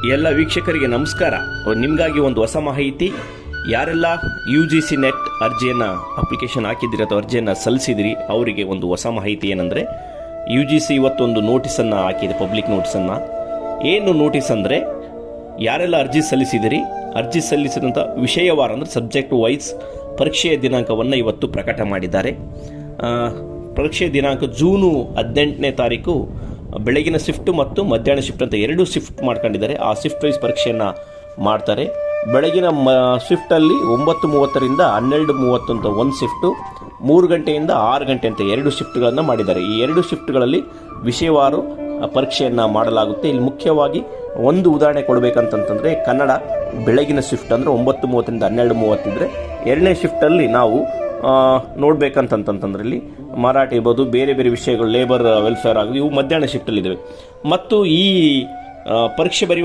ಎಲ್ಲ ವೀಕ್ಷಕರಿಗೆ ನಮಸ್ಕಾರ. ನಿಮಗಾಗಿ ಒಂದು ಹೊಸ ಮಾಹಿತಿ. ಯಾರೆಲ್ಲ UGC ನೆಟ್ ಅರ್ಜಿಯನ್ನು ಅಪ್ಲಿಕೇಶನ್ ಹಾಕಿದಿರಿ ಅಥವಾ ಅರ್ಜಿಯನ್ನು ಸಲ್ಲಿಸಿದಿರಿ ಅವರಿಗೆ ಒಂದು ಹೊಸ ಮಾಹಿತಿ ಏನಂದರೆ, UGC ಇವತ್ತೊಂದು ನೋಟಿಸನ್ನು ಹಾಕಿದೆ, ಪಬ್ಲಿಕ್ ನೋಟಿಸನ್ನು. ಏನು ನೋಟಿಸ್ ಅಂದರೆ, ಯಾರೆಲ್ಲ ಅರ್ಜಿ ಸಲ್ಲಿಸಿದಿರಿ, ಅರ್ಜಿ ಸಲ್ಲಿಸಿದಂಥ ವಿಷಯವಾರ ಅಂದರೆ ಸಬ್ಜೆಕ್ಟ್ ವೈಸ್ ಪರೀಕ್ಷೆಯ ದಿನಾಂಕವನ್ನು ಇವತ್ತು ಪ್ರಕಟ ಮಾಡಿದ್ದಾರೆ. ಪರೀಕ್ಷೆಯ ದಿನಾಂಕ ಜೂನು 18ನೇ ತಾರೀಕು ಬೆಳಗಿನ ಶಿಫ್ಟ್ ಮತ್ತು ಮಧ್ಯಾಹ್ನ ಶಿಫ್ಟ್ ಅಂತ ಎರಡು ಶಿಫ್ಟ್ ಮಾಡ್ಕೊಂಡಿದ್ದಾರೆ. ಆ ಶಿಫ್ಟ್ ವೈಸ್ ಪರೀಕ್ಷೆಯನ್ನು ಮಾಡ್ತಾರೆ. ಬೆಳಗಿನ ಶಿಫ್ಟಲ್ಲಿ 9:30ರಿಂದ 12:30 ಅಂತ ಒಂದು ಶಿಫ್ಟು, 3 ಗಂಟೆಯಿಂದ 6 ಗಂಟೆ ಅಂತ ಎರಡು ಶಿಫ್ಟ್ಗಳನ್ನು ಮಾಡಿದ್ದಾರೆ. ಈ ಎರಡು ಶಿಫ್ಟ್ಗಳಲ್ಲಿ ವಿಷಯವಾರು ಪರೀಕ್ಷೆಯನ್ನು ಮಾಡಲಾಗುತ್ತೆ. ಇಲ್ಲಿ ಮುಖ್ಯವಾಗಿ ಒಂದು ಉದಾಹರಣೆ ಕೊಡಬೇಕಂತಂತಂದರೆ, ಕನ್ನಡ ಬೆಳಗಿನ ಶಿಫ್ಟ್ ಅಂದರೆ 9:30ರಿಂದ 12:30 ಇದ್ದರೆ, ಎರಡನೇ ಶಿಫ್ಟಲ್ಲಿ ನಾವು ನೋಡಬೇಕಂತಂತಂದ್ರೆ ಇಲ್ಲಿ ಮರಾಠಿ ಇರ್ಬೋದು, ಬೇರೆ ಬೇರೆ ವಿಷಯಗಳು, ಲೇಬರ್ ವೆಲ್ಫೇರ್ ಆಗೋದು, ಇವು ಮಧ್ಯಾಹ್ನ ಶಿಫ್ಟಲ್ಲಿದ್ದಾವೆ. ಮತ್ತು ಈ ಪರೀಕ್ಷೆ ಬರೆಯುವ